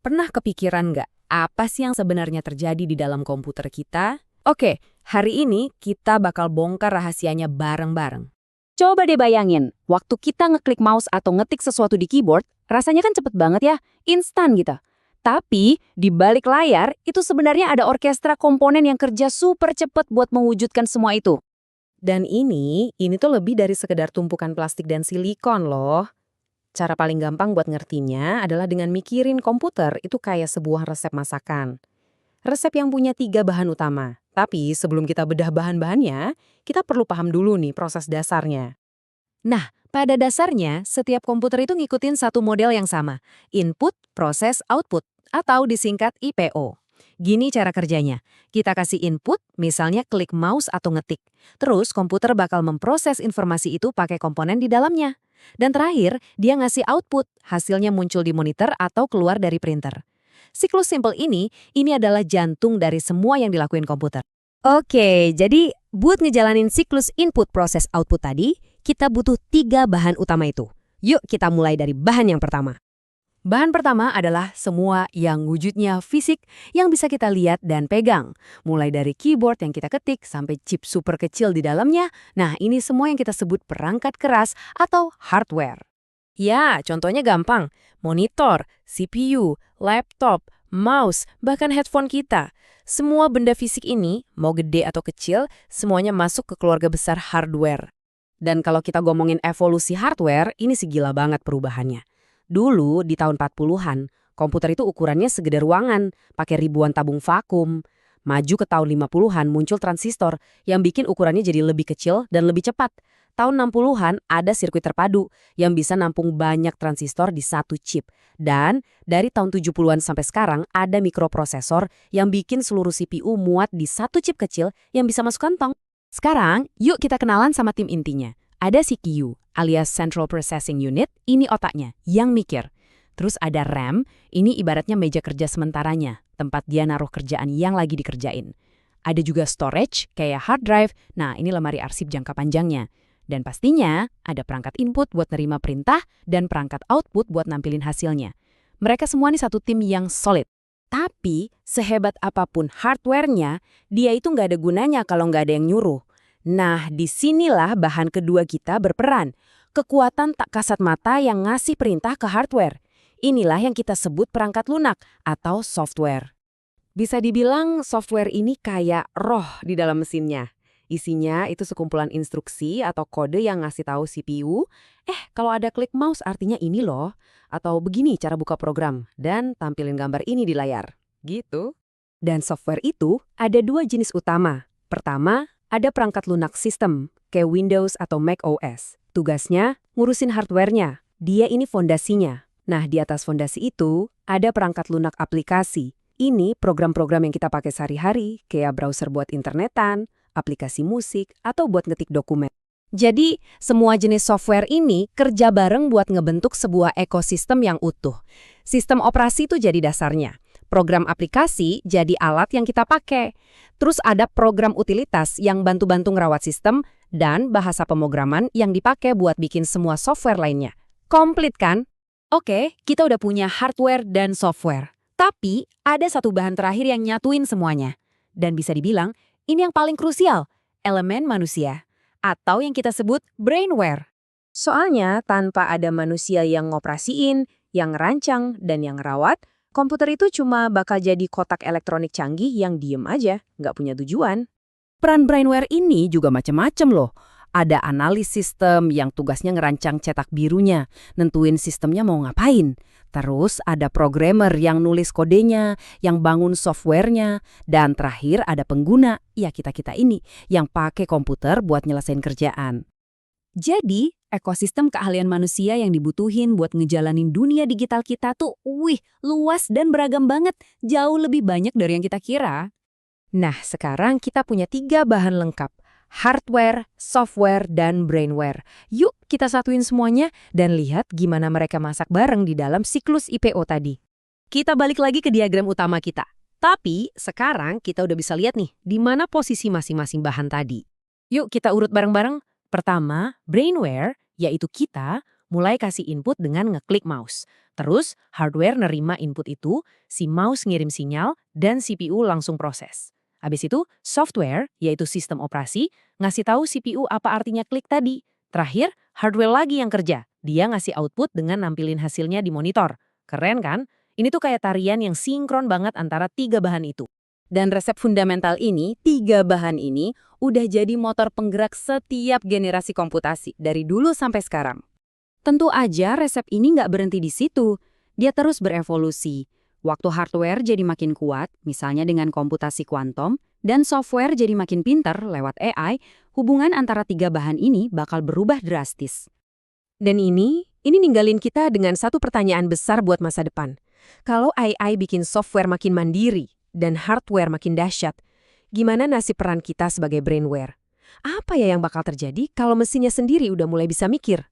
Pernah kepikiran nggak apa sih yang sebenarnya terjadi di dalam komputer kita? Oke, hari ini kita bakal bongkar rahasianya bareng-bareng. Coba deh bayangin, waktu kita ngeklik mouse atau ngetik sesuatu di keyboard, rasanya kan cepet banget ya, instan gitu. Tapi, di balik layar, itu sebenarnya ada orkestra komponen yang kerja super cepet buat mewujudkan semua itu. Dan ini tuh lebih dari sekedar tumpukan plastik dan silikon loh. Cara paling gampang buat ngertinya adalah dengan mikirin komputer itu kayak sebuah resep masakan. Resep yang punya 3 bahan utama. Tapi sebelum kita bedah bahan-bahannya, kita perlu paham dulu nih proses dasarnya. Nah, pada dasarnya, setiap komputer itu ngikutin satu model yang sama. Input, proses, output, atau disingkat IPO. Gini cara kerjanya. Kita kasih input, misalnya klik mouse atau ngetik. Terus komputer bakal memproses informasi itu pakai komponen di dalamnya. Dan terakhir, dia ngasih output, hasilnya muncul di monitor atau keluar dari printer. Siklus simple ini adalah jantung dari semua yang dilakuin komputer. Oke, jadi buat ngejalanin siklus input proses output tadi, kita butuh 3 bahan utama itu. Yuk kita mulai dari bahan yang pertama. Bahan pertama adalah semua yang wujudnya fisik yang bisa kita lihat dan pegang. Mulai dari keyboard yang kita ketik sampai chip super kecil di dalamnya. Nah, ini semua yang kita sebut perangkat keras atau hardware. Ya, contohnya gampang. Monitor, CPU, laptop, mouse, bahkan headphone kita. Semua benda fisik ini, mau gede atau kecil, semuanya masuk ke keluarga besar hardware. Dan kalau kita ngomongin evolusi hardware, ini sih gila banget perubahannya. Dulu, di tahun 40-an, komputer itu ukurannya segede ruangan, pakai ribuan tabung vakum. Maju ke tahun 50-an muncul transistor yang bikin ukurannya jadi lebih kecil dan lebih cepat. Tahun 60-an ada sirkuit terpadu yang bisa nampung banyak transistor di satu chip. Dan dari tahun 70-an sampai sekarang ada mikroprosesor yang bikin seluruh CPU muat di satu chip kecil yang bisa masuk kantong. Sekarang, yuk kita kenalan sama tim intinya. Ada CPU, alias Central Processing Unit, ini otaknya, yang mikir. Terus ada RAM, ini ibaratnya meja kerja sementaranya, tempat dia naruh kerjaan yang lagi dikerjain. Ada juga storage, kayak hard drive, nah ini lemari arsip jangka panjangnya. Dan pastinya, ada perangkat input buat nerima perintah dan perangkat output buat nampilin hasilnya. Mereka semua nih satu tim yang solid. Tapi, sehebat apapun hardware-nya, dia itu nggak ada gunanya kalau nggak ada yang nyuruh. Nah, disinilah bahan kedua kita berperan. Kekuatan tak kasat mata yang ngasih perintah ke hardware. Inilah yang kita sebut perangkat lunak atau software. Bisa dibilang software ini kayak roh di dalam mesinnya. Isinya itu sekumpulan instruksi atau kode yang ngasih tahu CPU, kalau ada klik mouse artinya ini loh, atau begini cara buka program, dan tampilin gambar ini di layar. Gitu. Dan software itu ada 2 jenis utama. Pertama, ada perangkat lunak sistem, kayak Windows atau Mac OS. Tugasnya, ngurusin hardware-nya. Dia ini fondasinya. Nah, di atas fondasi itu, ada perangkat lunak aplikasi. Ini program-program yang kita pakai sehari-hari, kayak browser buat internetan, aplikasi musik, atau buat ngetik dokumen. Jadi, semua jenis software ini kerja bareng buat ngebentuk sebuah ekosistem yang utuh. Sistem operasi itu jadi dasarnya. Program aplikasi jadi alat yang kita pakai. Terus ada program utilitas yang bantu-bantu ngerawat sistem dan bahasa pemrograman yang dipakai buat bikin semua software lainnya. Komplit kan? Oke, kita udah punya hardware dan software. Tapi ada satu bahan terakhir yang nyatuin semuanya. Dan bisa dibilang, ini yang paling krusial, elemen manusia. Atau yang kita sebut brainware. Soalnya tanpa ada manusia yang ngoperasiin, yang ngerancang, dan yang ngerawat, komputer itu cuma bakal jadi kotak elektronik canggih yang diem aja, nggak punya tujuan. Peran brainware ini juga macam-macam loh. Ada analis sistem yang tugasnya ngerancang cetak birunya, nentuin sistemnya mau ngapain. Terus ada programmer yang nulis kodenya, yang bangun softwarenya. Dan terakhir ada pengguna, ya kita-kita ini, yang pakai komputer buat nyelesain kerjaan. Jadi, ekosistem keahlian manusia yang dibutuhin buat ngejalanin dunia digital kita tuh, luas dan beragam banget. Jauh lebih banyak dari yang kita kira. Nah, sekarang kita punya 3 bahan lengkap. Hardware, software, dan brainware. Yuk kita satuin semuanya dan lihat gimana mereka masak bareng di dalam siklus IPO tadi. Kita balik lagi ke diagram utama kita. Tapi, sekarang kita udah bisa lihat nih, di mana posisi masing-masing bahan tadi. Yuk kita urut bareng-bareng. Pertama, brainware, yaitu kita mulai kasih input dengan ngeklik mouse. Terus, hardware nerima input itu, si mouse ngirim sinyal, dan CPU langsung proses. Habis itu, software, yaitu sistem operasi, ngasih tahu CPU apa artinya klik tadi. Terakhir, hardware lagi yang kerja. Dia ngasih output dengan nampilin hasilnya di monitor. Keren kan? Ini tuh kayak tarian yang sinkron banget antara 3 bahan itu. Dan resep fundamental ini, 3 bahan ini, udah jadi motor penggerak setiap generasi komputasi, dari dulu sampai sekarang. Tentu aja resep ini nggak berhenti di situ. Dia terus berevolusi. Waktu hardware jadi makin kuat, misalnya dengan komputasi kuantum, dan software jadi makin pinter lewat AI, hubungan antara 3 bahan ini bakal berubah drastis. Dan ini ninggalin kita dengan satu pertanyaan besar buat masa depan. Kalau AI bikin software makin mandiri dan hardware makin dahsyat, gimana nasib peran kita sebagai brainware? Apa ya yang bakal terjadi kalau mesinnya sendiri udah mulai bisa mikir?